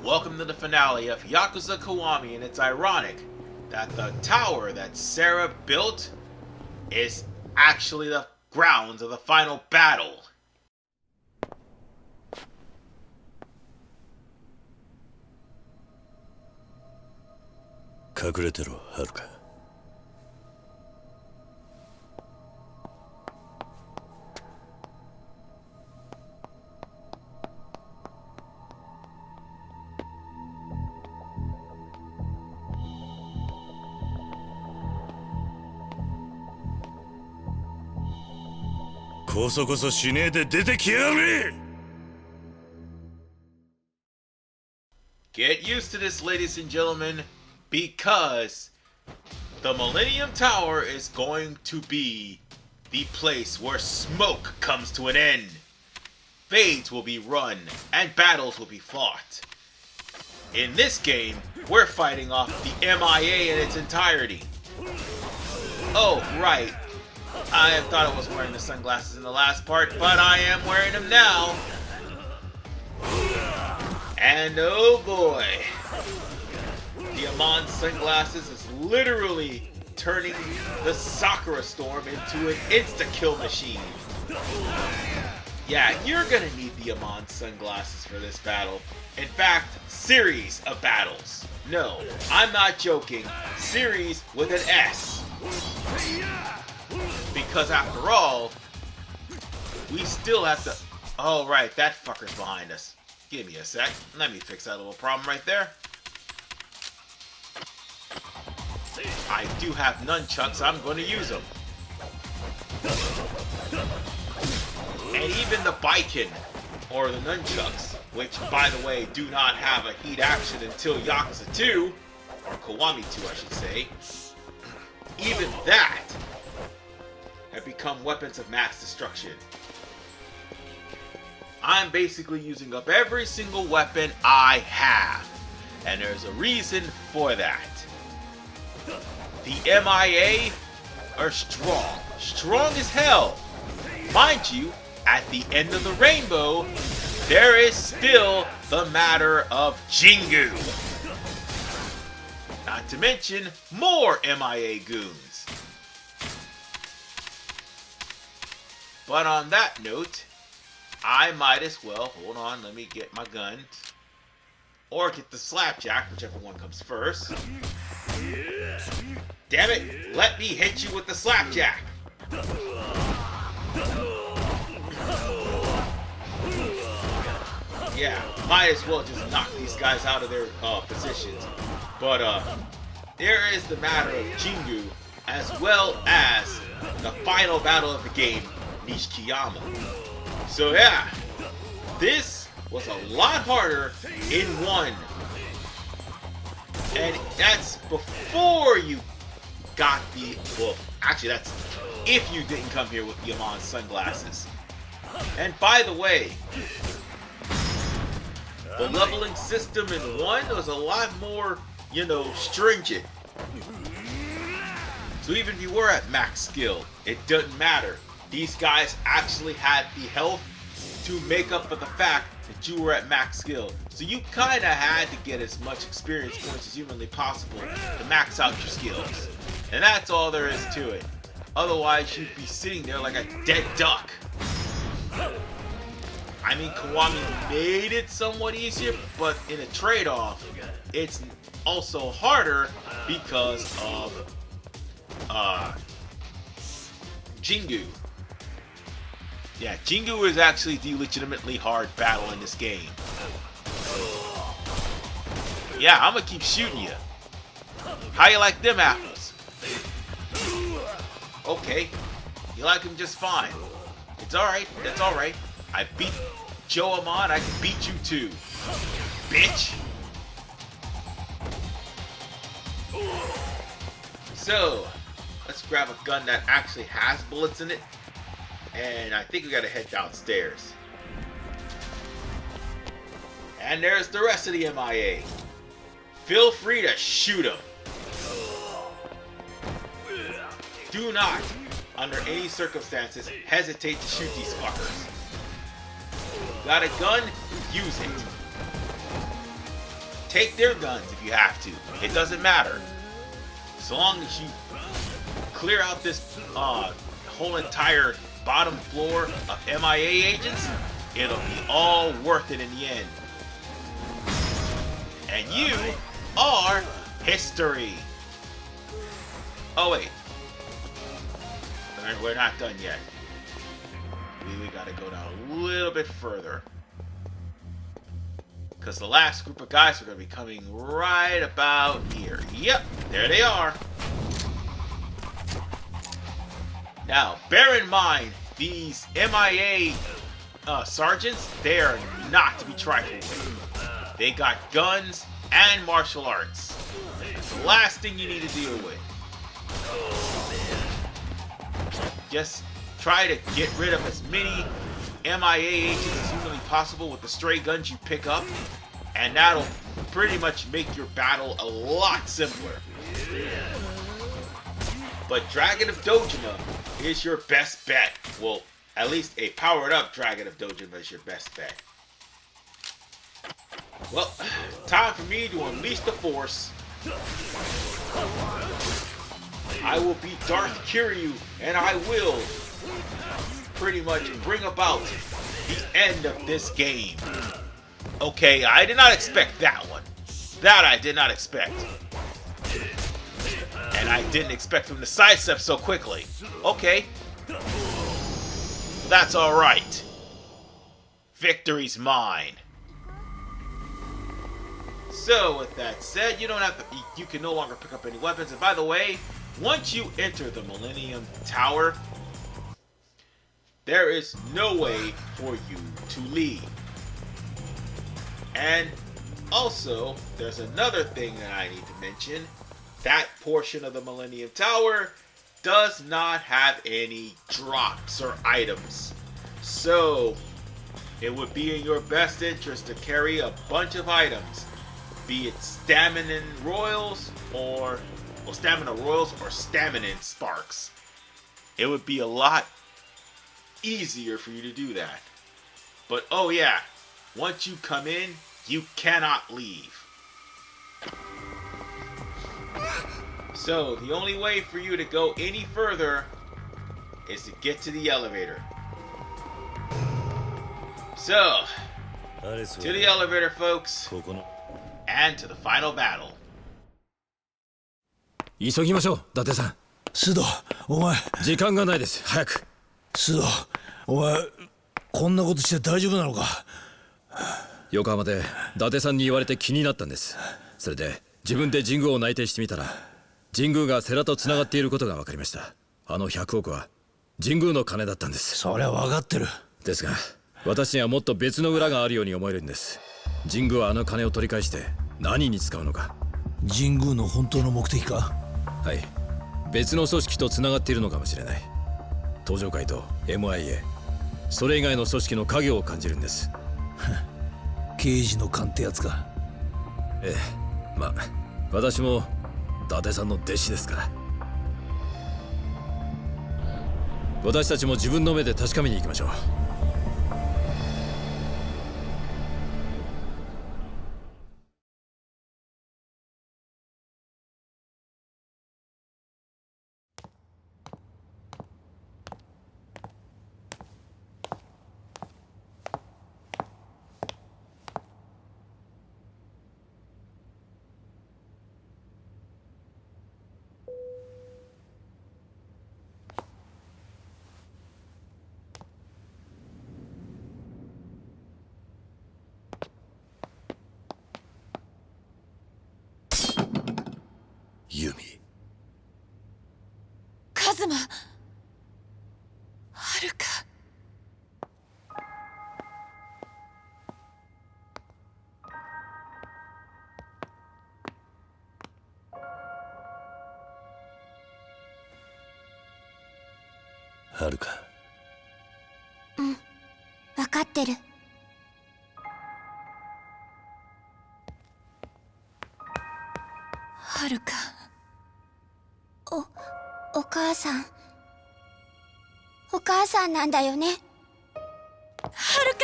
Welcome to the finale of Yakuza Kiwami, and it's ironic that the tower that Sarah built is actually the grounds of the final battle. Haruka. こそこそしねえで出てきやがれ! Get used to this, ladies and gentlemen, because the Millennium Tower is going to be the place where smoke comes to an end. Fades will be run, and battles will be fought. In this game, we're fighting off the MIA in its entirety. Oh, right. I thought I was wearing the sunglasses in the last part, but I am wearing them now. And oh boy, the Amon sunglasses is literally turning the Sakura Storm into an insta-kill machine. Yeah, you're gonna need the Amon sunglasses for this battle. In fact, series of battles. No, I'm not joking. Series with an S. Because after all, we still have to... Oh, right, that fucker's behind us. Give me a sec. Let me fix that little problem right there. I do have nunchucks. I'm going to use them. And even the Baiken, or the nunchucks, which, by the way, do not have a heat action until Yakuza 2, or Kiwami 2, I should say. Even that have become weapons of mass destruction. I'm basically using up every single weapon I have, and there's a reason for that. The MIA are strong as hell. Mind you, at the end of the rainbow, there is still the matter of Jingu. Not to mention more MIA goons. But on that note, I might as well, hold on, let me get my gun. Or get the slapjack, whichever one comes first. Damn it, let me hit you with the slapjack. Yeah, might as well just knock these guys out of their positions. But there is the matter of Jingu, as well as the final battle of the game, Nishikiyama. So yeah, this was a lot harder in one. And that's before you got the, well, actually that's if you didn't come here with the Amon sunglasses. And by the way, the leveling system in one was a lot more, stringent. So even if you were at max skill, it doesn't matter. These guys actually had the health to make up for the fact that you were at max skill. So you kind of had to get as much experience points as humanly possible to max out your skills. And that's all there is to it. Otherwise, you'd be sitting there like a dead duck. I mean, Kiwami made it somewhat easier, but in a trade-off, it's also harder because of Jingu. Yeah, Jingu is actually the legitimately hard battle in this game. Yeah, I'm gonna keep shooting you. How you like them apples? Okay, you like them just fine. It's alright, that's alright. I beat Joe Amon, I can beat you too. Bitch! So, let's grab a gun that actually has bullets in it. And I think we gotta head downstairs. And there's the rest of the MIA. Feel free to shoot them. Do not, under any circumstances, hesitate to shoot these fuckers. Got a gun? Use it. Take their guns if you have to. It doesn't matter. So long as you clear out this whole entire bottom floor of MIA agents, it'll be all worth it in the end. And you are history. Oh wait. We're not done yet. We gotta go down a little bit further. Because the last group of guys are going to be coming right about here. Yep, there they are. Now, bear in mind, these MIA sergeants, they are not to be trifled with. They got guns and martial arts. It's the last thing you need to deal with. Just try to get rid of as many MIA agents as humanly possible with the stray guns you pick up, and that'll pretty much make your battle a lot simpler. But Dragon of Dojima is your best bet. Well, at least a powered up Dragon of Dojima is your best bet. Well, time for me to unleash the Force. I will be Darth Kiryu, and I will pretty much bring about the end of this game. Okay, I did not expect that one. That I did not expect. And I didn't expect him to sidestep so quickly. Okay. That's alright. Victory's mine. So, with that said, you can no longer pick up any weapons. And by the way, once you enter the Millennium Tower, there is no way for you to leave. And also, there's another thing that I need to mention. That portion of the Millennium Tower does not have any drops or items. So, it would be in your best interest to carry a bunch of items. Be it stamina royals or stamina sparks. It would be a lot easier for you to do that. But oh yeah, once you come in, you cannot leave. So the only way for you to go any further is to get to the elevator. So, to the elevator, folks, and to the final battle. 急ぎましょう、伊達さん。須藤、お前。時間がないです。早く。須藤、お前、こんなことして大丈夫なのか。横浜で伊達さんに言われて気になったんです。それで自分で神宮を内定してみたら、神宮が世良とつながっていることが分かりました。あの100億は神宮の金だったんです。そりゃ分かってる。ですが、私にはもっと別の裏があるように思えるんです。神宮はあの金を取り返して何に使うのか。神宮の本当の目的か。はい、別の組織とつながっているのかもしれない。登場会と MIA、 それ以外の組織の影を感じるんです。刑事の勘ってやつか。ええ、まあ私も伊達さんの弟子ですから。私たちも自分の目で確かめに行きましょう。ユミ。カズマ。はるか。はるか。うん、分かってる。はるか。お母さん。お母さんなんだよね。はるか。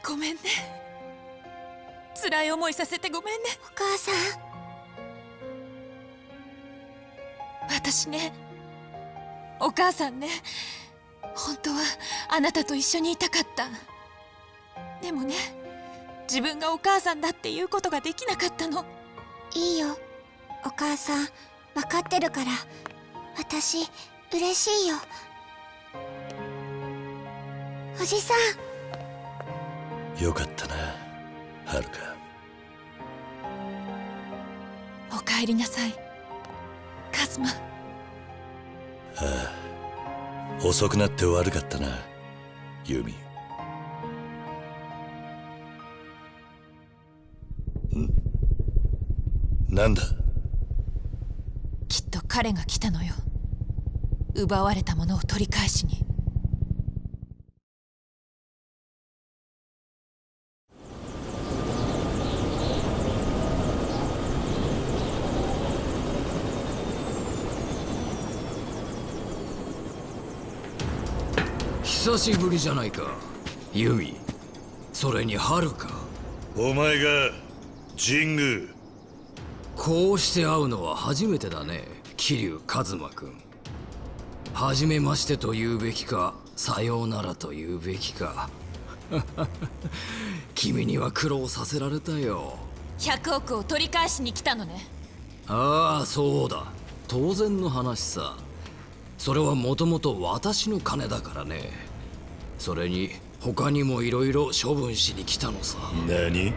ごめんね。辛い思いさせてごめんね。お母さん。私ね、お母さんね、本当はあなたと一緒にいたかった。でもね、自分がお母さんだっていうことができなかったの。いいよ、お母さん、分かってるから。私嬉しいよ。おじさん。よかったな、はるか。おかえりなさい、カズマ。遅くなって悪かったな、ユミ。なんだ。きっと彼が来たのよ。奪われたものを取り返しに。久しぶりじゃないか、ユミ。それにハルか。お前が神宮。こうして会うのは初めてだね、桐生一馬君。初めましてと言うべきか、さようならと言うべきか。君には苦労させられたよ。100億を取り返しに来たのね。ああ、そうだ。当然の話さ。それはもともと私の金だからね。それに他にもいろいろ処分しに来たのさ。何？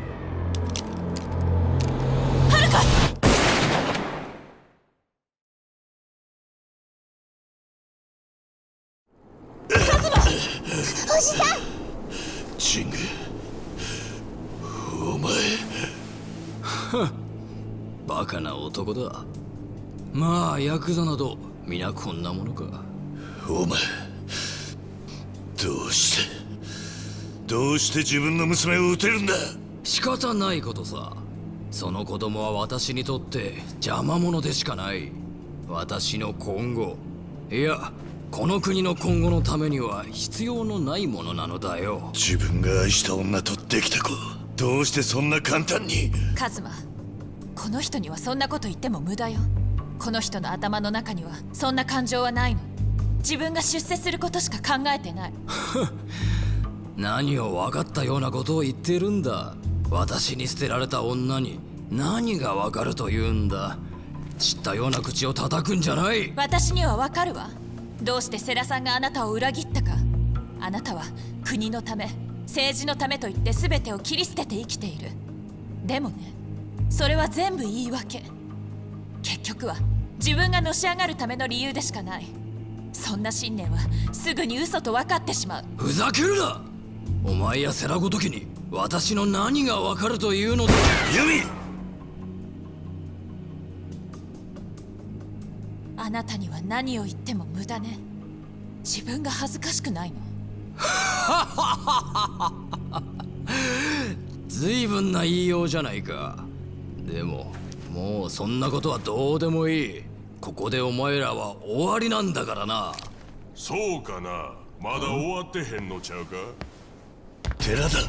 おじさん。ジング、お前。バカな男だ。まあヤクザなど皆こんなものか。お前、どうして自分の娘を撃てるんだ。仕方ないことさ。その子供は私にとって邪魔者でしかない。私の今後、いやこの国の今後のためには必要のないものなのだよ。自分が愛した女とできた子、どうしてそんな簡単に。カズマ、この人にはそんなこと言っても無駄よ。この人の頭の中にはそんな感情はないの。自分が出世することしか考えてない。何を分かったようなことを言ってるんだ。私に捨てられた女に何が分かるというんだ。知ったような口を叩くんじゃない。私には分かるわ。どうして世良さんがあなたを裏切ったか。あなたは国のため、政治のためと言って全てを切り捨てて生きている。でもね、それは全部言い訳。結局は自分がのし上がるための理由でしかない。そんな信念はすぐに嘘と分かってしまう。ふざけるな。お前や世良ごときに私の何が分かるというのだ。ユミ。あなたには何を言っても無駄ね。自分が恥ずかしくないの。随分な言いようじゃないか。でももうそんなことはどうでもいい。ここでお前らは終わりなんだからな。そうかな。まだ終わってへんのちゃうか。寺だ。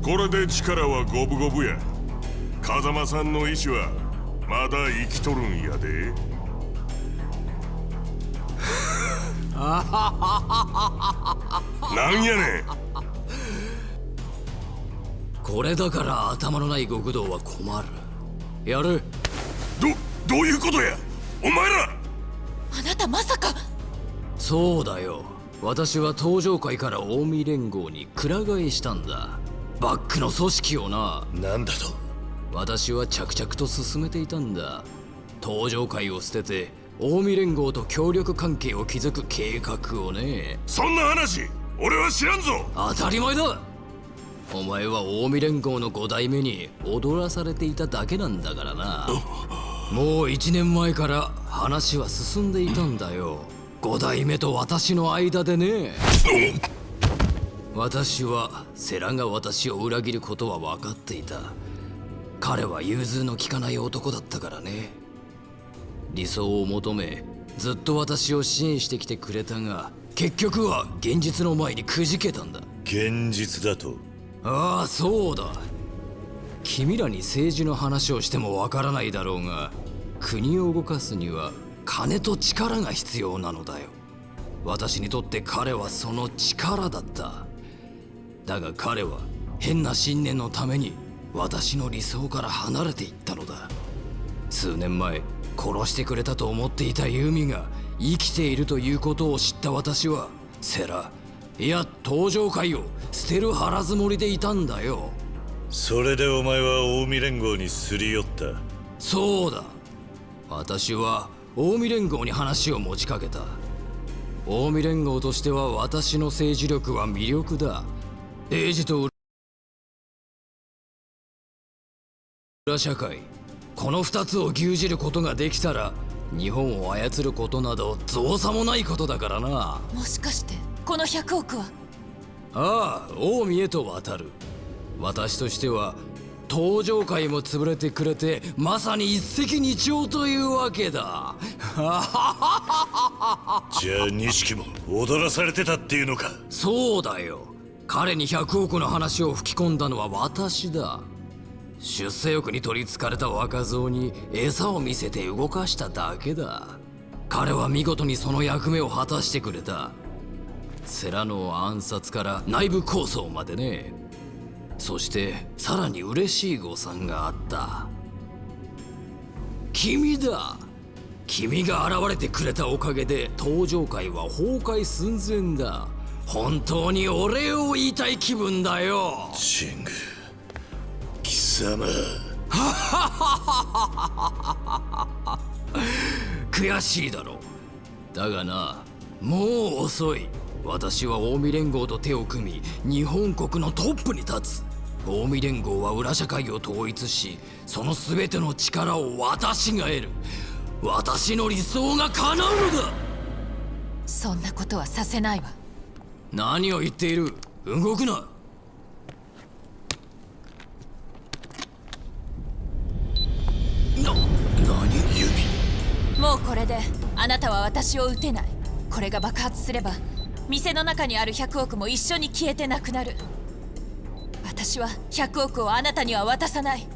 これで力は五分五分や。風間さんの意志はまだ生きとるんやで。なんやねん。これだから頭のない極道は困る。やる。どういうことやお前ら。あなたまさか。そうだよ。私は東上界から近江連合にくら替えしたんだ。バックの組織をな。なんだと。私は着々と進めていたんだ。東上界を捨てて近江連合と協力関係を築く計画をね。そんな話俺は知らんぞ。当たり前だ。お前は近江連合の5代目に踊らされていただけなんだからな。もう1年前から話は進んでいたんだよ。5代目と私の間でね。私は世良が私を裏切ることは分かっていた。彼は融通の利かない男だったからね。理想を求めずっと私を支援してきてくれたが、結局は現実の前にくじけたんだ。現実だと。ああ、そうだ。君らに政治の話をしてもわからないだろうが、国を動かすには金と力が必要なのだよ。私にとって彼はその力だった。だが彼は変な信念のために私の理想から離れていったのだ。数年前殺してくれたと思っていたユミが生きているということを知った私はセラ、いや登場界を捨てる腹積もりでいたんだよ。それでお前は近江連合にすり寄った。そうだ。私は近江連合に話を持ちかけた。近江連合としては私の政治力は魅力だ。英治と裏社会、この2つを牛耳ることができたら日本を操ることなど造作もないことだからな。もしかしてこの100億は。ああ、近江へと渡る。私としては登場界も潰れてくれてまさに一石二鳥というわけだ。じゃあ錦も踊らされてたっていうのか。そうだよ。彼に100億の話を吹き込んだのは私だ。出世欲に取りつかれた若造に餌を見せて動かしただけだ。彼は見事にその役目を果たしてくれた。セラの暗殺から内部抗争までね。そしてさらに嬉しい誤算があった。君だ。君が現れてくれたおかげで登場界は崩壊寸前だ。本当にお礼を言いたい気分だよ。シング、貴様。悔しいだろう。だがな、もう遅い。私は近江連合と手を組み日本国のトップに立つ。近江連合は裏社会を統一し、その全ての力を私が得る。私の理想が叶うのだ。そんなことはさせないわ。何を言っている。動くな。何指。もうこれであなたは私を撃てない。これが爆発すれば店の中にある100億も一緒に消えてなくなる。私は100億をあなたには渡さない。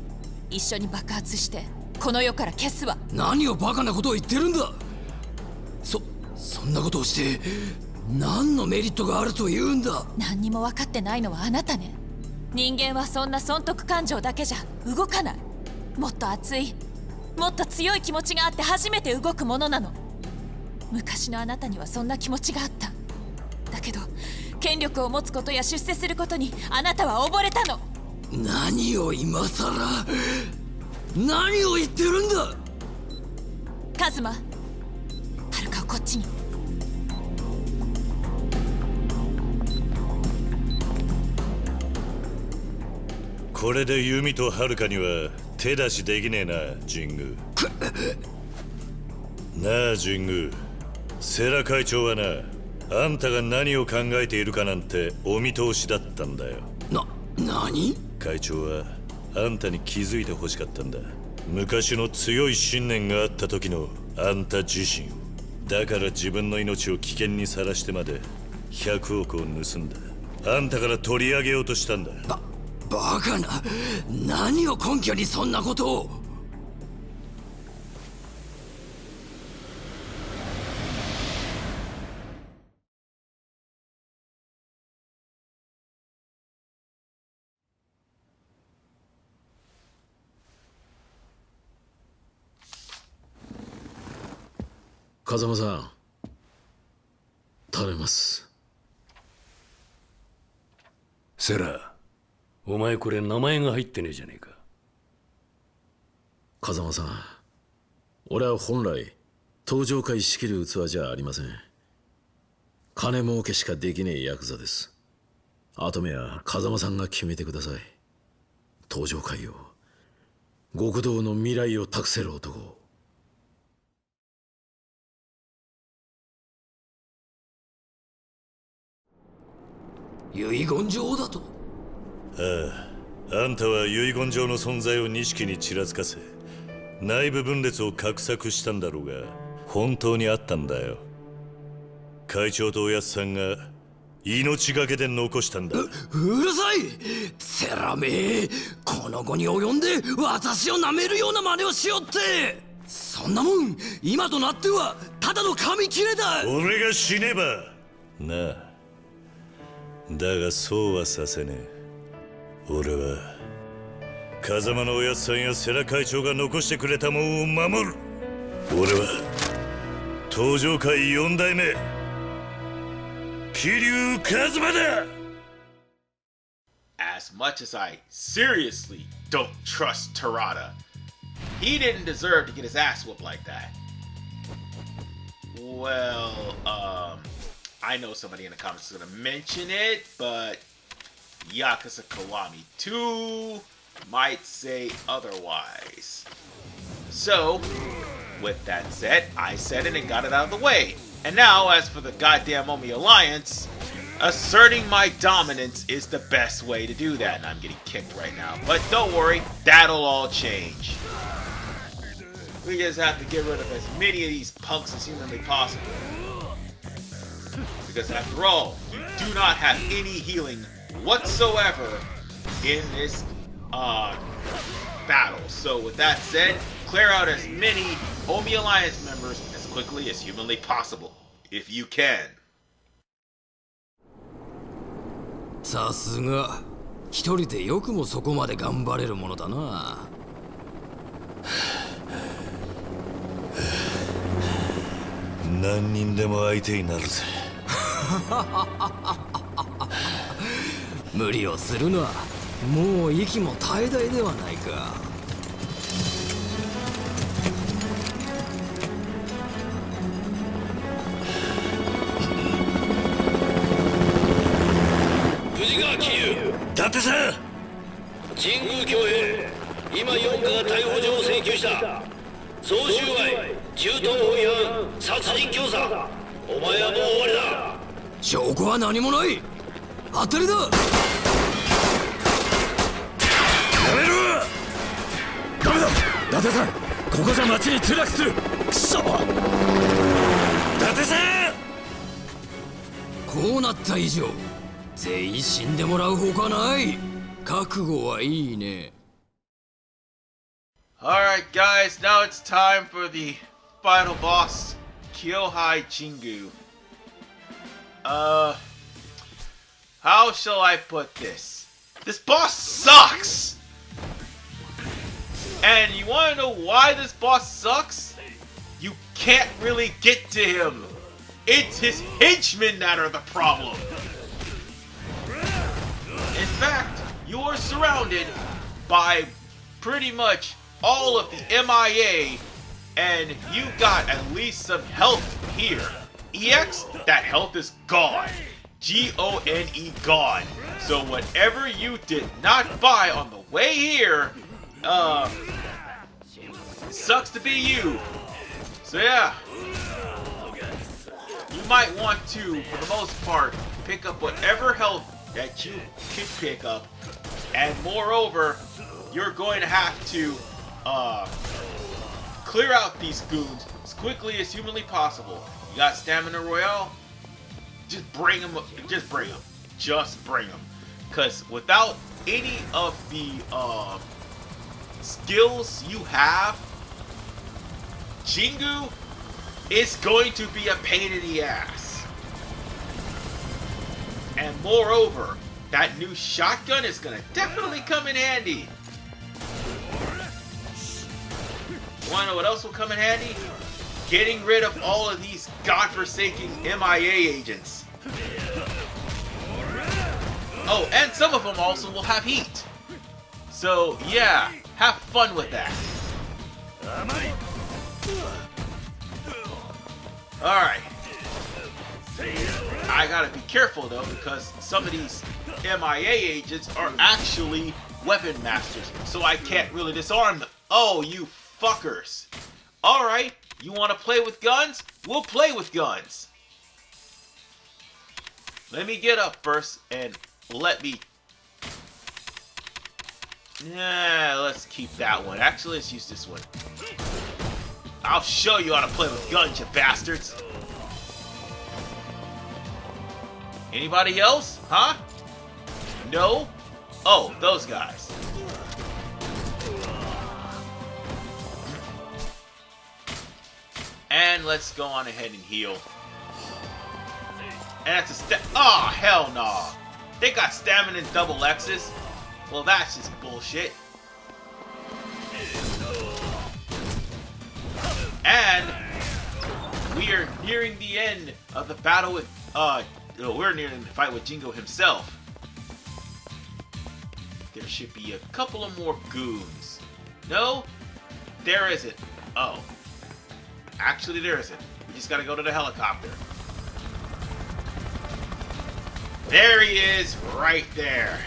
一緒に爆発してこの世から消すわ。何をバカなことを言ってるんだ。そんなことをして何のメリットがあるというんだ。何にも分かってないのはあなたね。人間はそんな損得感情だけじゃ動かない。もっと熱い、もっと強い気持ちがあって初めて動くものなの。昔のあなたにはそんな気持ちがあった。だけど権力を持つことや出世することにあなたは溺れたの。何を今さら、何を言ってるんだ。カズマ、はるかをこっちに。これでユミとハルカには手出しできねえな、ジング。なあジング、セラ会長はな、あんたが何を考えているかなんてお見通しだったんだよ。何？会長はあんたに気づいてほしかったんだ。昔の強い信念があった時のあんた自身を。だから自分の命を危険にさらしてまで100億を盗んだ。あんたから取り上げようとしたんだ。バカな。何を根拠にそんなことを。風間さん、頼みます。セラ、お前これ名前が入ってねえじゃねえか。風間さん、俺は本来登場界仕切る器じゃありません。金儲けしかできねえヤクザです。跡目は風間さんが決めてください。登場界を、極道の未来を託せる男を。遺言状だと。あんたは遺言状の存在を錦にちらつかせ、内部分裂を画策したんだろうが、本当にあったんだよ。会長とおやつさんが命がけで残したんだ。うるさいセラめこの後に及んで私を舐めるような真似をしよって。そんなもん今となってはただの紙切れだ。俺が死ねばなあ。だがそうはさせねえ。俺は風間のおやつさんや世良会長が残してくれたもんを守る。俺は登場界4代目桐生一馬だ。 As much as I seriously don't trust Terada, he didn't deserve to get his ass whooped like that. Well, I know somebody in the comments is gonna mention it, but Yakuza Kiwami 2 might say otherwise. So, with that said, I said it and got it out of the way. And now, as for the goddamn Omi Alliance, asserting my dominance is the best way to do that. And I'm getting kicked right now. But don't worry, that'll all change. We just have to get rid of as many of these punks as humanly possible. Because after all, you do not have any healing whatsoever in this battle. So with that said, clear out as many Omi Alliance members as quickly as humanly possible, if you can. さすが一人でよくもそこまで頑張れるものだな。何人でも相手になるぜ。無理をするな。もう息も絶え絶えではないか。藤川桐生、伊達さん、神宮恭平、今4課が逮捕状を請求した。贈収賄、銃刀法違反、殺人教唆。お前はもう終わりだ。証拠は何もない。当たりだ。やめろ。ダメだ。伊達さん、ここじゃ町に墜落する。くそ。伊達さん。こうなった以上全員死んでもらうほかない。覚悟はいいね。 Alright guys, now it's time for the final boss, Kyohei Jingu. How shall I put this? This boss sucks! And you wanna know why this boss sucks? You can't really get to him. It's his henchmen that are the problem. In fact, you're surrounded by pretty much all of the MIA, and you got at least some health here. EX, that health is gone. G-O-N-E, gone. So whatever you did not buy on the way here, sucks to be you. So yeah, you might want to, for the most part, pick up whatever health that you can pick up, and moreover, you're going to have to clear out these goons as quickly as humanly possible. You got Stamina Royale? Just bring them. Just bring them. Just bring them. Because without any of the skills you have, Jingu is going to be a pain in the ass. And moreover, that new shotgun is going to definitely come in handy. Wanna know what else will come in handy? Getting rid of all of these godforsaken MIA agents. Oh, and some of them also will have heat. So yeah, have fun with that. Alright. I gotta be careful though, because some of these MIA agents are actually weapon masters, so I can't really disarm them. Oh, you fuckers. Alright, you want to play with guns? We'll play with guns. Let me get up first and let me... Yeah, let's keep that one. Actually, let's use this one. I'll show you how to play with guns, you bastards. Anybody else? Huh? No? Oh, those guys. And let's go on ahead and heal. And that's a oh, hell no. They got stamina and double X's. Well, that's just bullshit. And we are nearing the end of the battle with, we're nearing the fight with Jingu himself. There should be a couple of more goons. No? There isn't. Oh. Actually, there isn't. We just gotta go to the helicopter. There he is, right there.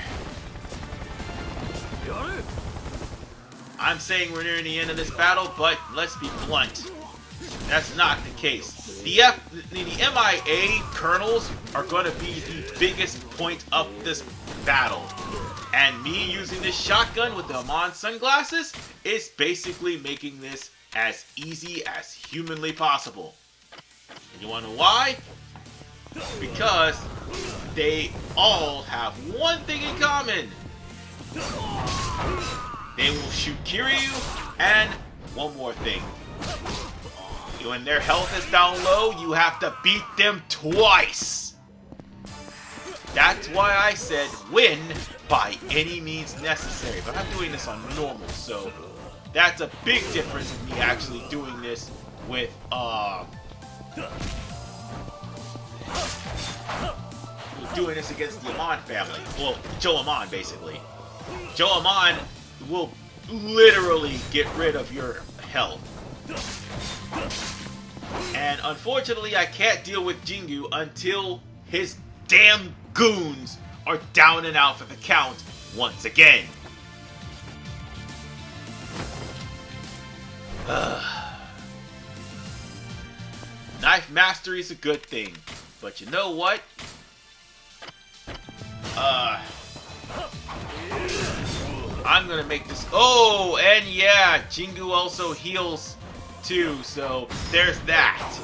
I'm saying we're nearing the end of this battle, but let's be blunt. That's not the case. The MIA kernels are going to be the biggest point of this battle. And me using this shotgun with the Amon sunglasses is basically making this as easy as humanly possible. And you want to know why? Because they all have one thing in common. They will shoot Kiryu, and one more thing. When their health is down low, you have to beat them twice. That's why I said win by any means necessary. But I'm doing this on normal, so that's a big difference in me actually doing this with doing this against the Amon family. Well, Joe Amon, basically. Joe Amon will literally get rid of your health. And unfortunately, I can't deal with Jingu until his damn goons are down and out for the count once again. Knife mastery is a good thing, but you know what? I'm gonna make this. Oh, and yeah, Jingu also heals too, so there's that.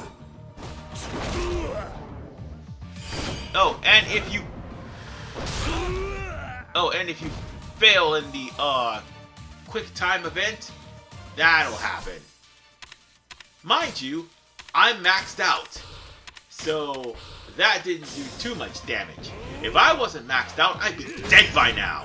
Oh, and if you fail in the quick time event, that'll happen. Mind you, I'm maxed out, so that didn't do too much damage. If I wasn't maxed out, I'd be dead by now.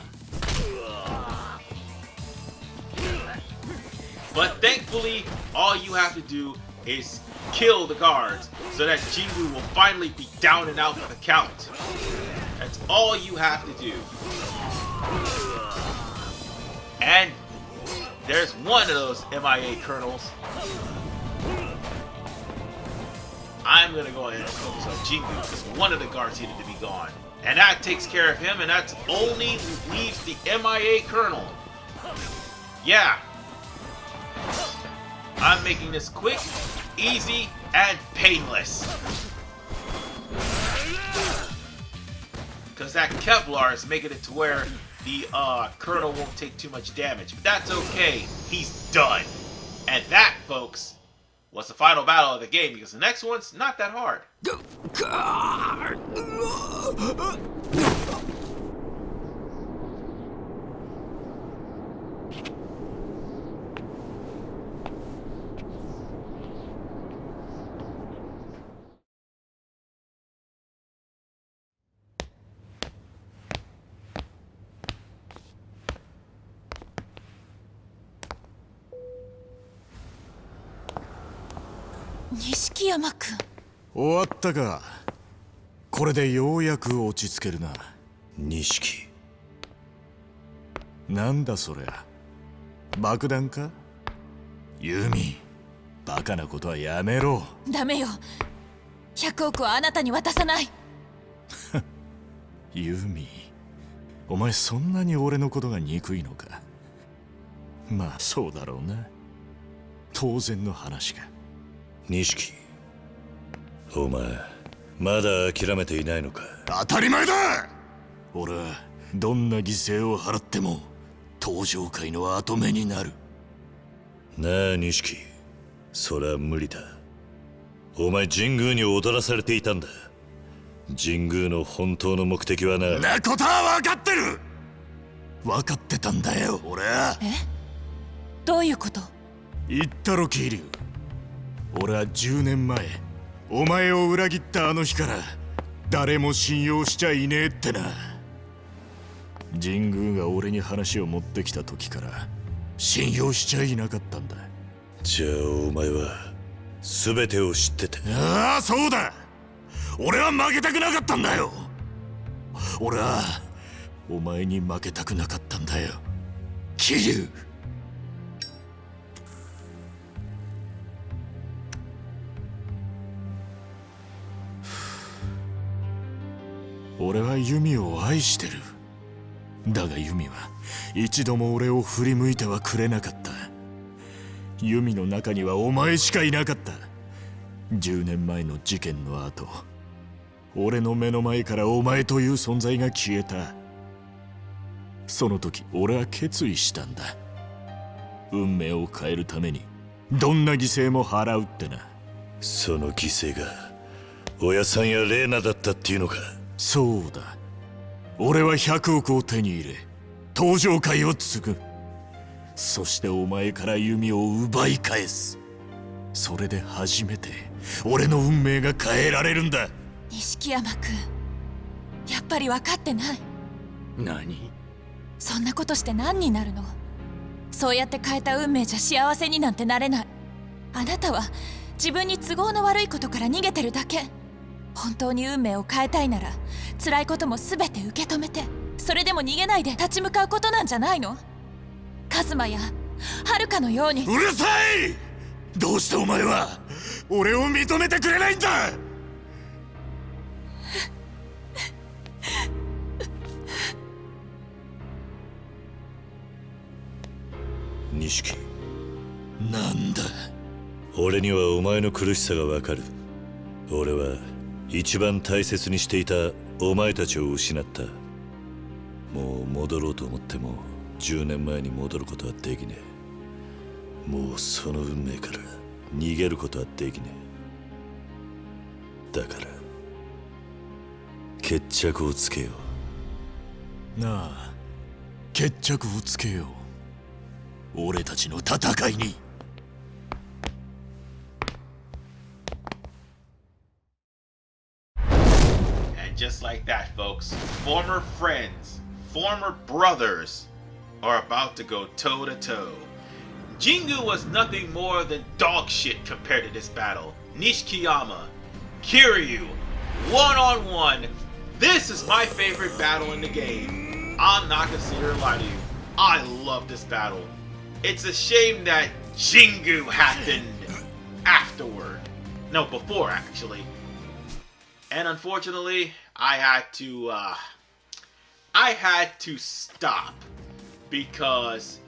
But thankfully, all you have to do is kill the guards so that Jingu will finally be down and out for the count. That's all you have to do. And there's one of those MIA kernels. I'm gonna go ahead and focus on Jingu because one of the guards needed to be gone. And that takes care of him, and that only leaves the MIA kernel. Yeah. I'm making this quick, easy, and painless. Because that Kevlar is making it to where the Colonel won't take too much damage. But that's okay. He's done. And that, folks, was the final battle of the game. Because the next one's not that hard. 錦山君。終わったか。これでようやく落ち着けるな。錦。なんだそれ。爆弾か。ユミ、バカなことはやめろ。ダメよ。100億はあなたに渡さない。ユミ、お前そんなに俺のことが憎いのか。まあそうだろうな。当然の話か。錦、お前まだ諦めていないのか。当たり前だ。俺はどんな犠牲を払っても登場界の跡目になる。なあ錦、そりゃ無理だ。お前神宮に踊らされていたんだ。神宮の本当の目的はな。なことは分かってる。分かってたんだよ俺は。どういうこと？言ったろ桐生。俺は10年前お前を裏切ったあの日から誰も信用しちゃいねえってな。神宮が俺に話を持ってきた時から信用しちゃいなかったんだ。じゃあお前は全てを知ってた。ああそうだ。俺は負けたくなかったんだよ。俺はお前に負けたくなかったんだよ桐生。俺はユミを愛してる。だがユミは一度も俺を振り向いてはくれなかった。ユミの中にはお前しかいなかった。10年前の事件の後、俺の目の前からお前という存在が消えた。その時俺は決意したんだ。運命を変えるためにどんな犠牲も払うってな。その犠牲が親さんやレーナだったっていうのか。そうだ。俺は100億を手に入れ登場界を継ぐ。そしてお前から弓を奪い返す。それで初めて俺の運命が変えられるんだ。錦山君、やっぱり分かってない。何？そんなことして何になるの？そうやって変えた運命じゃ幸せになんてなれない。あなたは自分に都合の悪いことから逃げてるだけ。本当に運命を変えたいなら辛いことも全て受け止めて、それでも逃げないで立ち向かうことなんじゃないの？カズマやハルカのように。うるさい！どうしてお前は俺を認めてくれないんだ！錦、なんだ？俺にはお前の苦しさがわかる。俺は一番大切にしていたお前たちを失った。もう戻ろうと思っても10年前に戻ることはできねえ。もうその運命から逃げることはできねえ。だから決着をつけよなあ、決着をつけよう。俺たちの戦いに。Just like that, folks, former friends, former brothers are about to go toe to toe. Jingu was nothing more than dog shit compared to this battle. Nishikiyama, Kiryu, one-on-one. This is my favorite battle in the game. I'm not gonna sit here and lie to you. I love this battle. It's a shame that Jingu happened afterward. No, before actually. And unfortunately, I had to stop because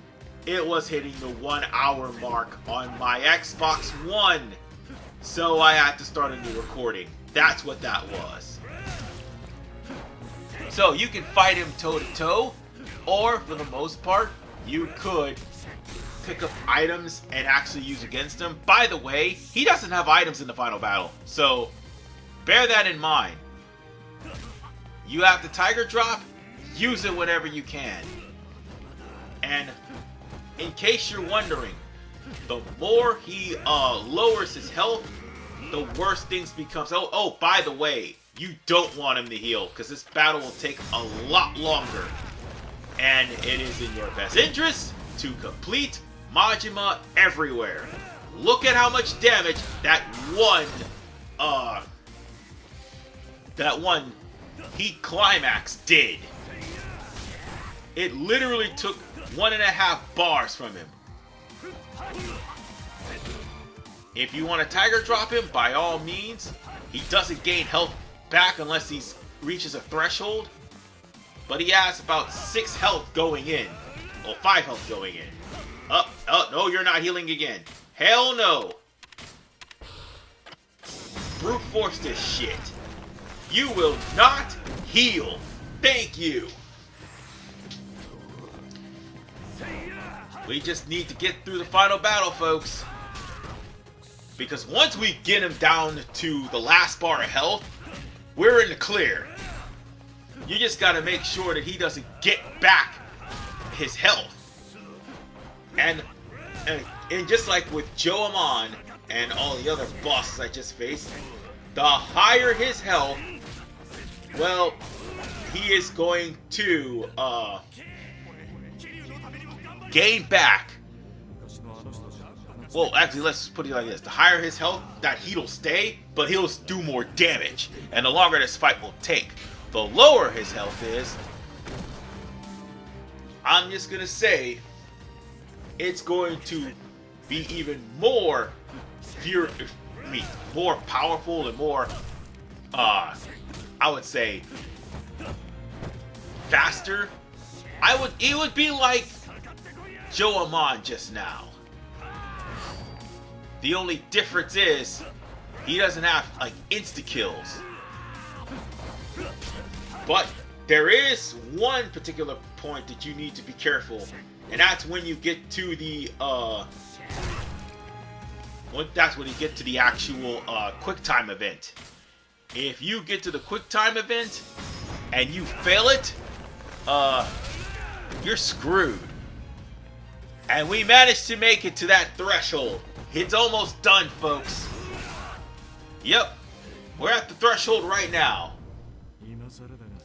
it was hitting the 1 hour mark on my Xbox One. So I had to start a new recording. That's what that was. So you can fight him toe to toe, or for the most part, you could pick up items and actually use against him. By the way, he doesn't have items in the final battle, so bear that in mind. You have the tiger drop, use it whenever you can. And in case you're wondering, the more he lowers his health, the worse things become. Oh, by the way, you don't want him to heal, because this battle will take a lot longer. And it is in your best interest to complete Majima everywhere. Look at how much damage that one heat climax did. It literally took 1.5 bars from him. If you want to tiger drop him, by all means. He doesn't gain health back unless he reaches a threshold. But he has about 6 health going in. Or 5 health going in. Oh, no, you're not healing again. Hell no. Brute force this shit. You will not heal. Thank you. We just need to get through the final battle, folks. Because once we get him down to the last bar of health, we're in the clear. You just gotta make sure that he doesn't get back his health. And just like with Joe Amon and all the other bosses I just faced, the higher his health, well, he is going to gain back. Well, actually, let's put it like this. The higher his health, that he'll stay, but he'll do more damage. And the longer this fight will take. The lower his health is, I'm just going to say, it's going to be even more more powerful and more, I would say, faster. It would be like Joe Amon just now. The only difference is he doesn't have like insta kills. But there is one particular point that you need to be careful, and that's when you get to the actual quick time event. If you get to the quick time event and you fail it, you're screwed. And we managed to make it to that threshold. It's almost done, folks. Yep, we're at the threshold right now.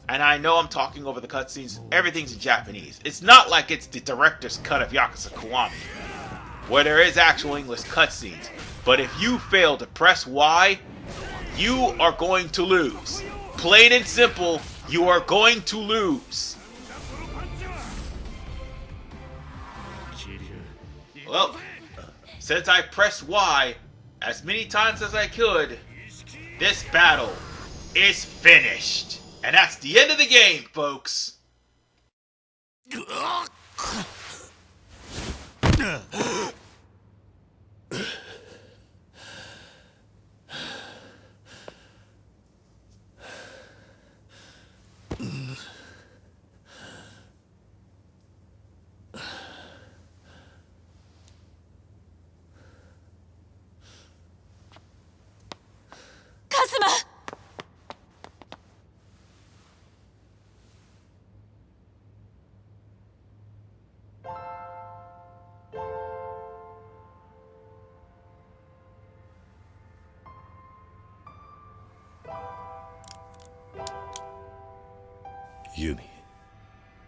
And I know I'm talking over the cutscenes. Everything's in Japanese. It's not like it's the director's cut of Yakuza Kiwami, where there is actual English cutscenes. But if you fail to press Y, you are going to lose. Plain and simple, you are going to lose. Well, since I pressed Y as many times as I could, this battle is finished. And that's the end of the game, folks.カズマ！ユミ、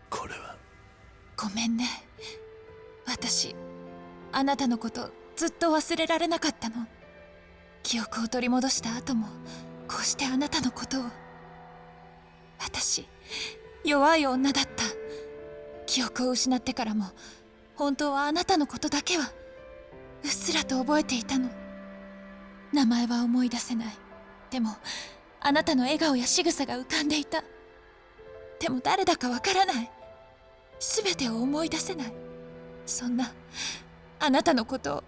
これは。ごめんね。私、あなたのことずっと忘れられなかったの。記憶を取り戻した後も、こうしてあなたのことを。私、弱い女だった。記憶を失ってからも、本当はあなたのことだけは、うっすらと覚えていたの。名前は思い出せない。でも、あなたの笑顔や仕草が浮かんでいた。でも誰だかわからない。すべてを思い出せない。そんなあなたのことを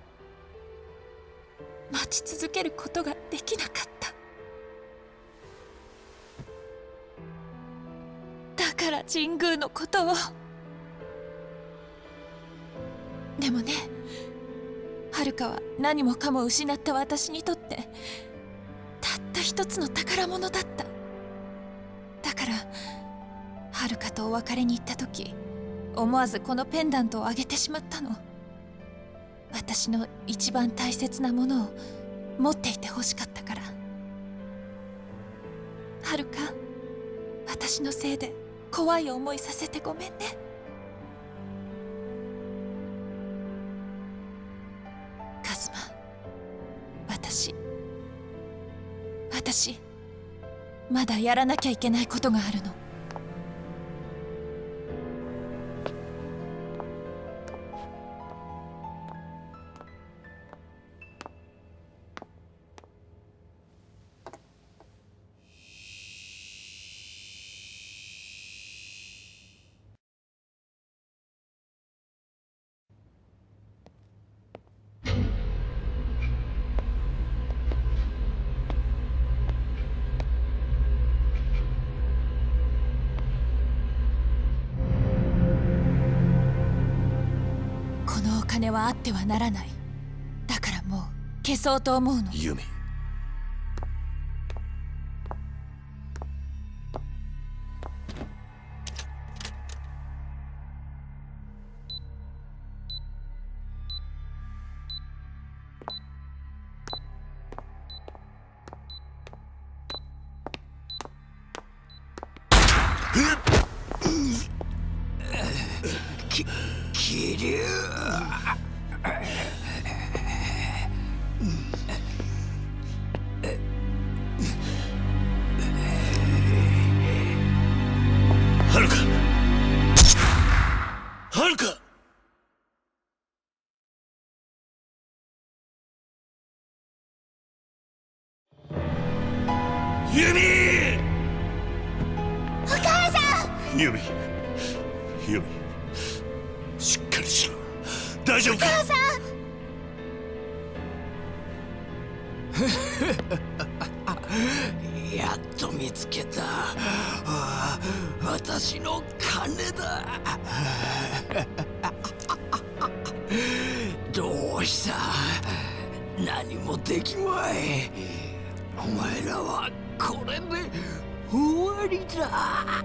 待ち続けることができなかった。だから神宮のことを。でもね、はるかは何もかも失った私にとってたった一つの宝物だった。だからはるかとお別れに行った時、思わずこのペンダントをあげてしまったの。私の一番大切なものを持っていてほしかったから。はるか、私のせいで怖い思いさせてごめんね。カズマ、私まだやらなきゃいけないことがあるの。お金はあってはならない。だからもう消そうと思うの。ユミ、桐生。はるかはるか。ユミ。お母さん。ユミしっかりしろ。大丈夫か。お母さん。やっと見つけた。私の金だ。どうした。何もできまい。お前らはこれで終わりだ。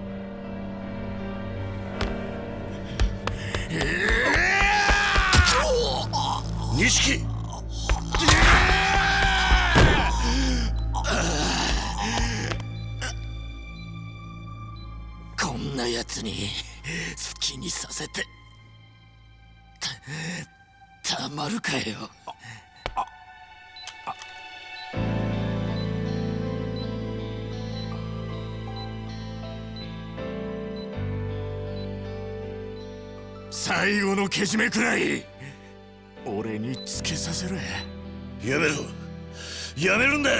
錦。こんなやつに好きにさせてたまるかよ。最後のけじめくらい俺につけさせろ。やめろ。やめるんだ。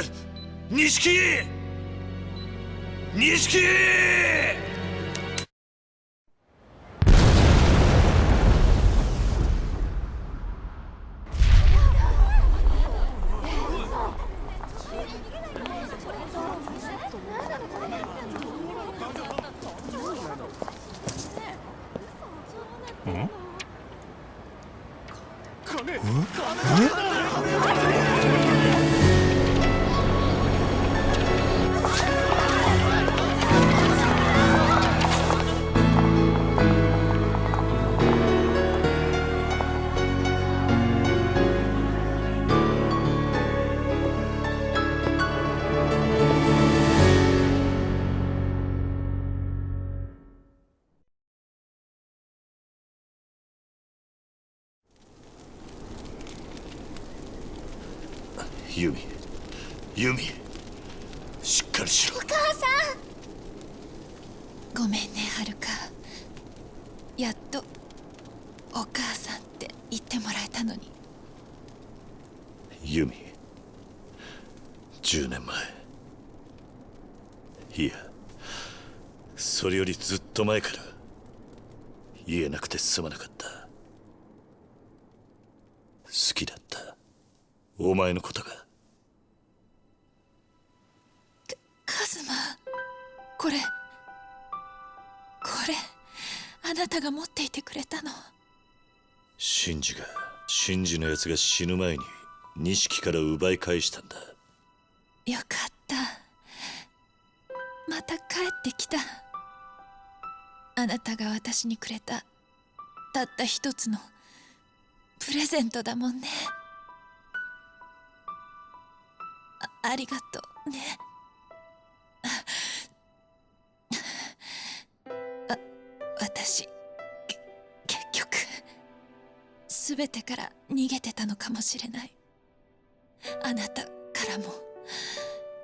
錦。ユミしっかりしろ。お母さん。ごめんねはるか。やっとお母さんって言ってもらえたのに。ユミ、10年前、いやそれよりずっと前から言えなくてすまなかった。好きだったお前のことが。カズマ、これあなたが持っていてくれたの。シンジのやつが死ぬ前に錦から奪い返したんだ。よかった。また帰ってきた。あなたが私にくれたたった一つのプレゼントだもんね。ありがとうね。私結局全てから逃げてたのかもしれない。あなたからも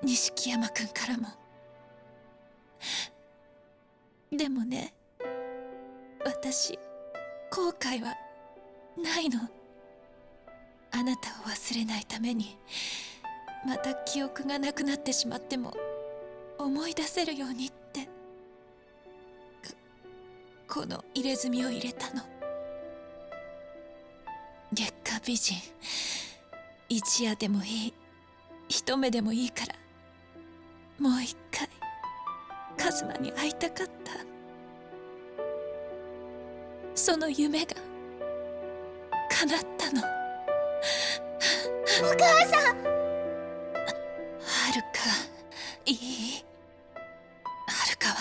錦山くんからも。でもね、私後悔はないの。あなたを忘れないためにまた記憶がなくなってしまっても思い出せるようにってこの入れ墨を入れたの。月下美人、一夜でもいい、一目でもいいからもう一回カズマに会いたかった。その夢が叶ったの。お母さん。はるか、いい？はるかは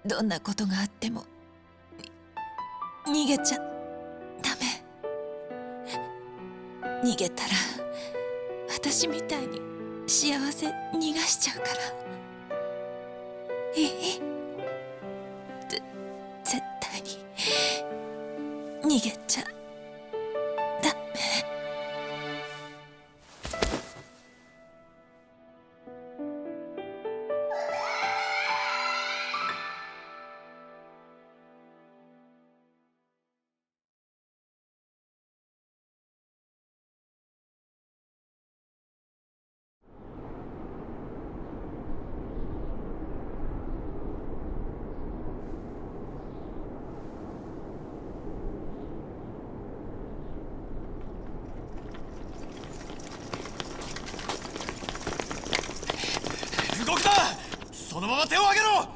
どんなことがあっても逃げちゃダメ。逃げたら私みたいに幸せ逃がしちゃうから。いい？絶対に逃げちゃダメ。動くな！そのまま手を挙げろ！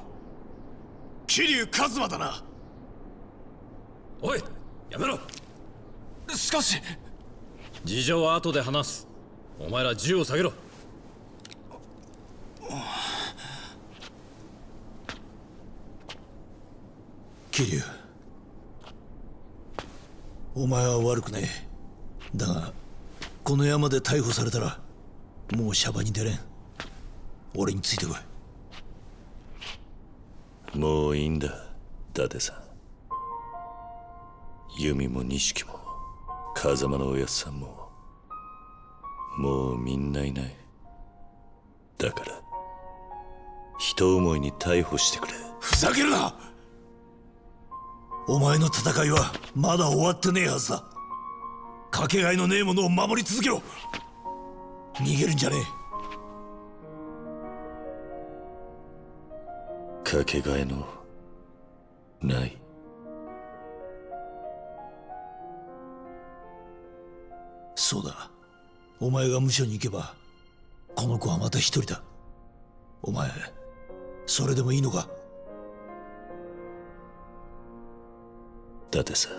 桐生一馬だな。おい、やめろ。しかし事情は後で話す。お前ら銃を下げろ。桐生、お前は悪くねえ。だがこの山で逮捕されたらもうシャバに出れん。俺についてこい。もういいんだ、伊達さん。弓も錦も風間のおやっさんももうみんないない。だから人思いに逮捕してくれ。ふざけるな！お前の戦いはまだ終わってねえはずだ。かけがえのねえものを守り続けろ。逃げるんじゃねえ。かけがえのない。そうだ、お前が無所に行けばこの子はまた一人だ。お前それでもいいのか？伊達さん、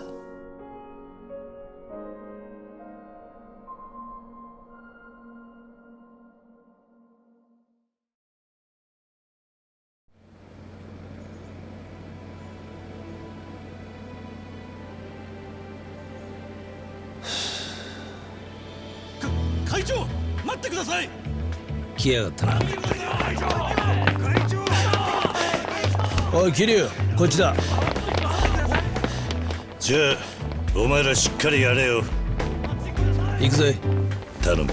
会長、待ってください。来やがったな。おい桐生、こっちだ。じゃあお前らしっかりやれよ。行くぜ。頼む。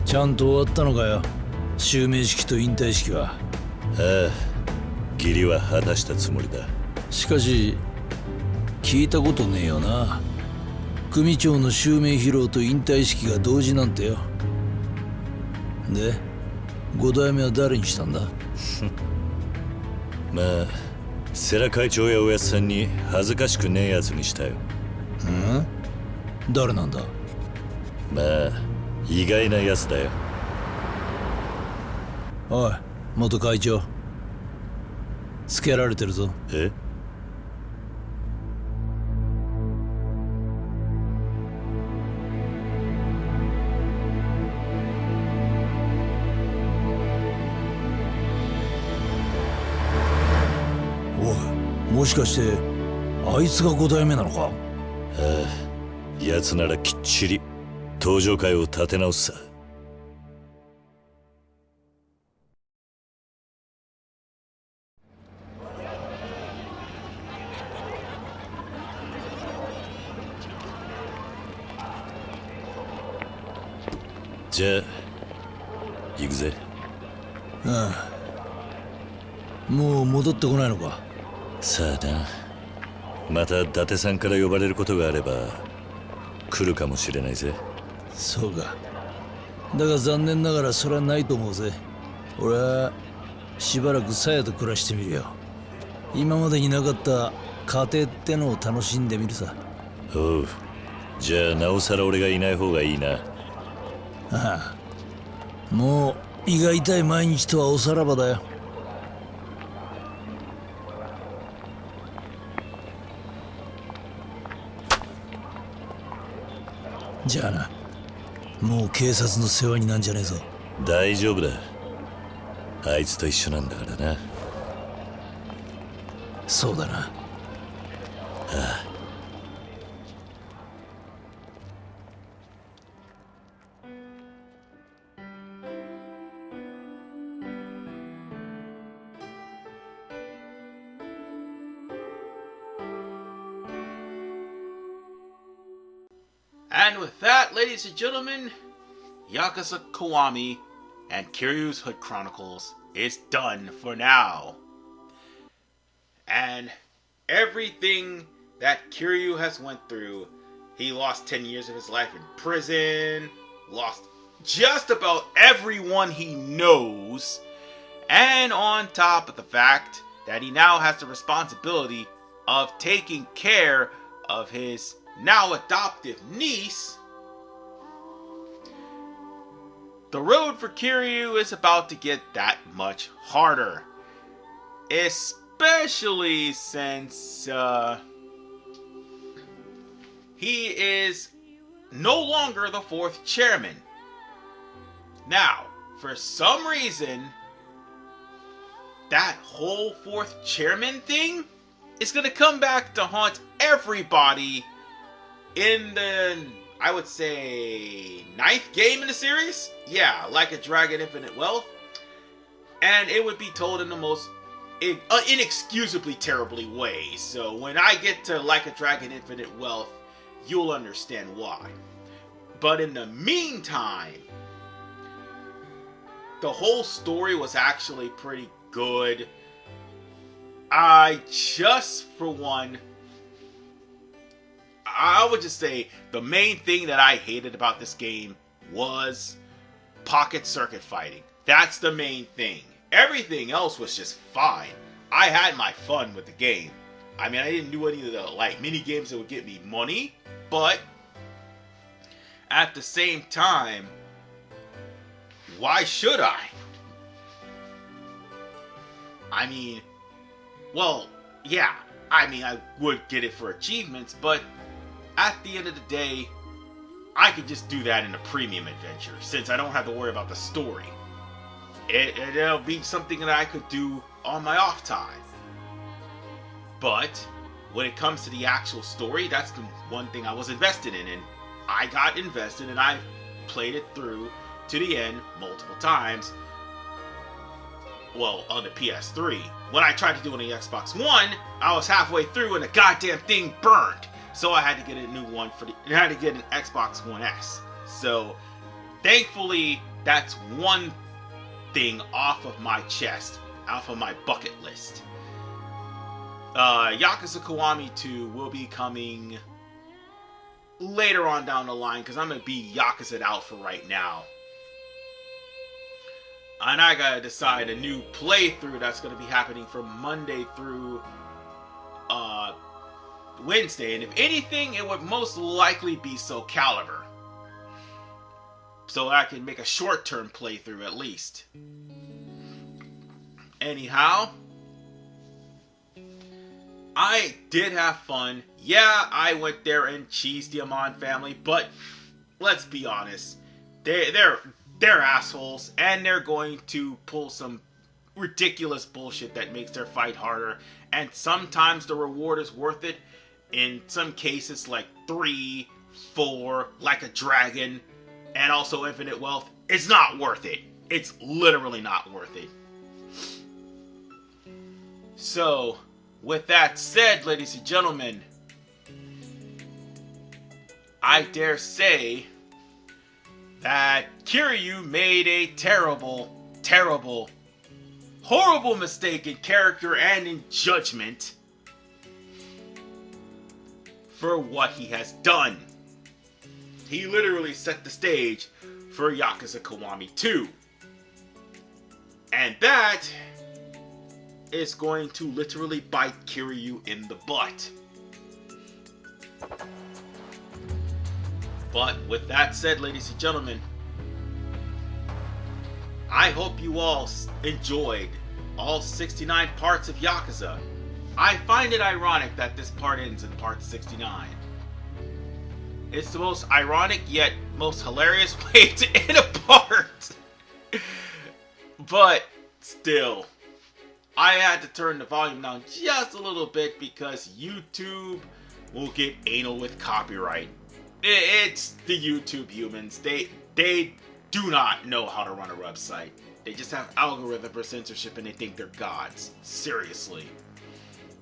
ちゃんと終わったのかよ、襲名式と引退式は。ああ、義理は果たしたつもりだ。しかし聞いたことねえよな、組長の襲名披露と引退式が同時なんてよ。で5代目は誰にしたんだ？まあ世良会長やおやっさんに恥ずかしくねえやつにしたよ。誰なんだ？まあ意外なやつだよ。おい元会長、つけられてるぞ。え？もしかしてあいつが5代目なのか？ああ、奴ならきっちり登場会を立て直すさ。じゃあ行くぜ。ああ、もう戻ってこないのか？さあな、また伊達さんから呼ばれることがあれば来るかもしれないぜ。そうか。だが残念ながらそれはないと思うぜ。俺はしばらく鞘と暮らしてみるよ。今までになかった家庭ってのを楽しんでみるさ。おう、じゃあなおさら俺がいない方がいいな。ああ、もう胃が痛い毎日とはおさらばだよ。じゃあな、もう警察の世話になんじゃねえぞ。大丈夫だ、あいつと一緒なんだからな。そうだな。ああ。And with that, ladies and gentlemen, Yakuza Kiwami and Kiryu's Hood Chronicles is done for now. And everything that Kiryu has went through, he lost 10 years of his life in prison, lost just about everyone he knows, and on top of the fact that he now has the responsibility of taking care of his now adoptive niece, the road for Kiryu is about to get that much harder. Especially since he is no longer the 4th chairman. Now, for some reason, that whole 4th chairman thing is going to come back to haunt everybody in the, I would say, 9th game in the series? Yeah, Like a Dragon Infinite Wealth. And it would be told in the most inexcusably terribly way. So when I get to Like a Dragon Infinite Wealth, you'll understand why. But in the meantime, the whole story was actually pretty good. I would just say the main thing that I hated about this game was pocket circuit fighting. That's the main thing. Everything else was just fine. I had my fun with the game. I mean, I didn't do any of the mini games that would get me money, but at the same time, why should I? I mean, well, yeah, I would get it for achievements, but at the end of the day, I could just do that in a premium adventure, since I don't have to worry about the story. It'll be something that I could do on my off time. But when it comes to the actual story, that's the one thing I was invested in, and I got invested, and I played it through to the end multiple times. Well, on the PS3. When I tried to do it on the Xbox One, I was halfway through and the goddamn thing burned. So I had to get a new one I had to get an Xbox One S. So thankfully, that's one thing off of my chest, off of my bucket list. Yakuza Kiwami 2 will be coming later on down the line, because I'm going to be Yakuza'd out for right now. And I gotta decide a new playthrough that's gonna be happening from Monday through Wednesday. And if anything, it would most likely be Soul Calibur. So I can make a short-term playthrough at least. Anyhow, I did have fun. Yeah, I went there and cheesed the Amon family, but let's be honest. They're assholes, and they're going to pull some ridiculous bullshit that makes their fight harder, and sometimes the reward is worth it. In some cases, like 3, 4, Like a Dragon, and also Infinite Wealth, it's not worth it. It's literally not worth it. So, with that said, ladies and gentlemen, I dare say that Kiryu made a terrible, horrible mistake in character and in judgment for what he has done. He literally set the stage for Yakuza Kiwami 2. And that is going to literally bite Kiryu in the butt. But with that said, ladies and gentlemen, I hope you all enjoyed all 69 parts of Yakuza. I find it ironic that this part ends in part 69. It's the most ironic yet most hilarious way to end a part. But still, I had to turn the volume down just a little bit because YouTube will get anal with copyright. It's the YouTube humans. They do not know how to run a website. They just have algorithm for censorship and they think they're gods. Seriously.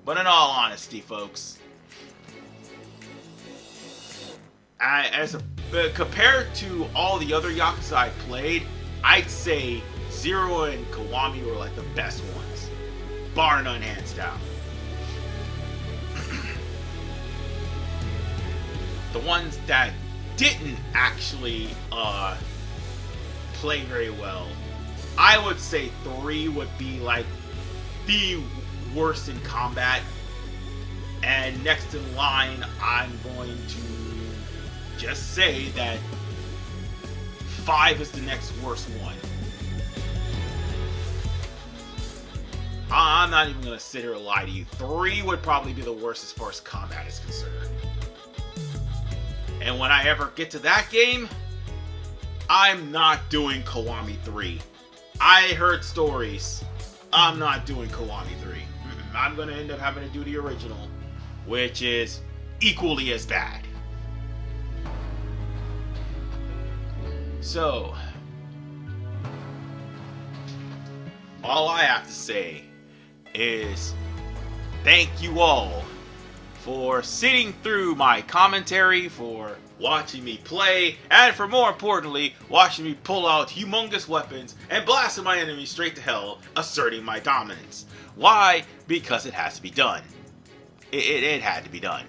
But in all honesty, folks, Compared to all the other Yakuza I played, I'd say Zero and Kiwami were like the best ones, bar none, hands down. The ones that didn't actually play very well, I would say 3 would be like the worst in combat, and next in line I'm going to just say that 5 is the next worst one. I'm not even going to sit here and lie to you. 3 would probably be the worst as far as combat is concerned. And when I ever get to that game, I'm not doing Kiwami 3. I heard stories. I'm not doing Kiwami 3. I'm going to end up having to do the original, which is equally as bad. So, all I have to say is thank you all for sitting through my commentary, for watching me play, and for more importantly, watching me pull out humongous weapons and blasting my enemies straight to hell, asserting my dominance. Why? Because it has to be done. It had to be done.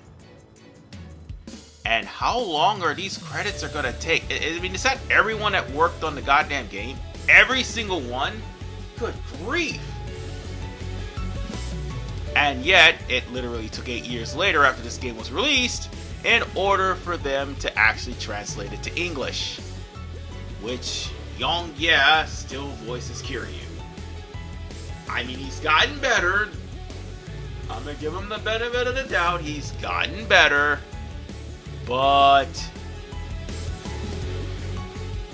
And how long are these credits are gonna take? I mean, is that everyone that worked on the goddamn game? Every single one? Good grief! And yet, it literally took 8 years later after this game was released in order for them to actually translate it to English. Which, Young Yeah still voices Kiryu. I mean, he's gotten better. I'm gonna give him the benefit of the doubt. He's gotten better. But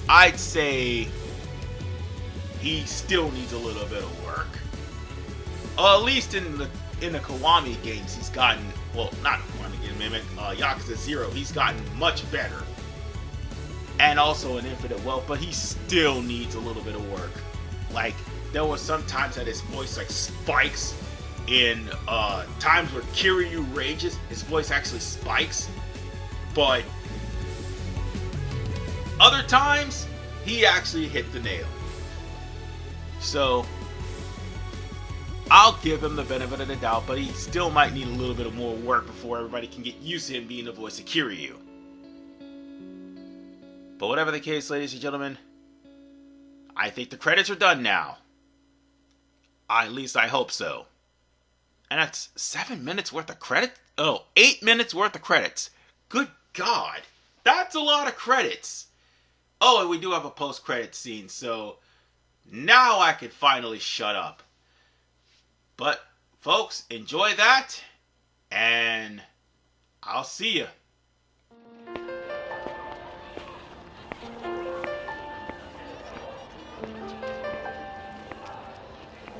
I'd say he still needs a little bit of work. At least in the Kiwami games, he's gotten, well, not Kiwami game, Yakuza 0, he's gotten much better. And also in Infinite Wealth, but he still needs a little bit of work. Like, there was some times that his voice like spikes. In times where Kiryu rages, his voice actually spikes. But other times, he actually hit the nail. So I'll give him the benefit of the doubt, but he still might need a little bit of more work before everybody can get used to him being the voice of Kiryu. But whatever the case, ladies and gentlemen, I think the credits are done now. At least I hope so. And that's 7 minutes worth of credits? Oh, 8 minutes worth of credits. Good God. That's a lot of credits. Oh, and we do have a post-credit scene, so now I can finally shut up. But, folks, enjoy that, and I'll see ya.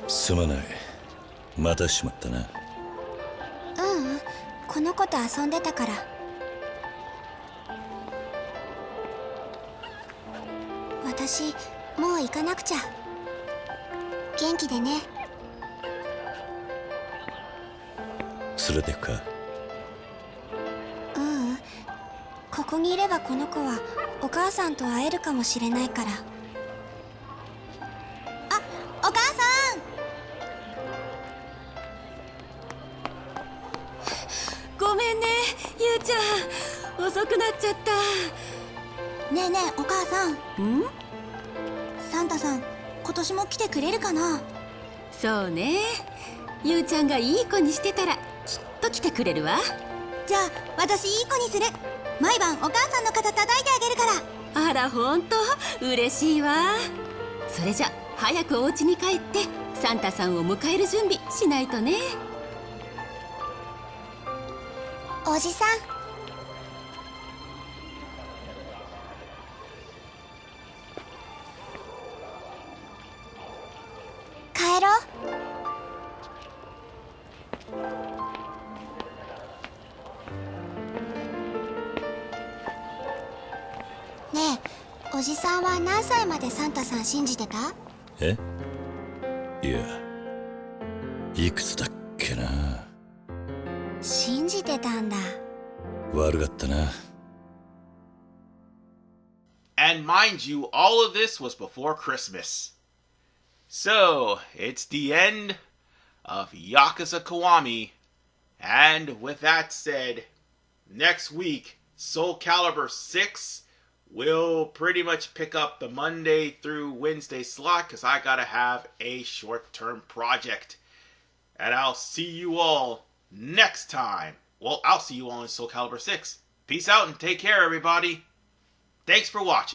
すまない。またしまったな。この子と遊んでたから。私、もう行かなくちゃ。元気でね。連れてくか。ここにいればこの子はお母さんと会えるかもしれないから。あ、お母さん。ごめんね、ゆうちゃん。遅くなっちゃった。ねえねえ、お母さん。サンタさん、今年も来てくれるかな。そうね。ゆうちゃんがいい子にしてたらきっと来てくれるわ。じゃあ私いい子にする。毎晩お母さんの肩叩いてあげるから。あら、ほんと嬉しいわ。それじゃ早くお家に帰ってサンタさんを迎える準備しないとね。おじさん。帰ろう。ねえ、おじさんは何歳までサンタさん信じてた？え？いや、いくつだっけな。信じてたんだ。悪かったな。And mind you, all of this was before Christmas. So, it's the end of Yakuza Kiwami. And with that said, next week, Soul Calibur 6 will pretty much pick up the Monday through Wednesday slot because I gotta have a short-term project. And I'll see you all next time. Well, I'll see you all in Soul Calibur 6. Peace out and take care, everybody. Thanks for watching.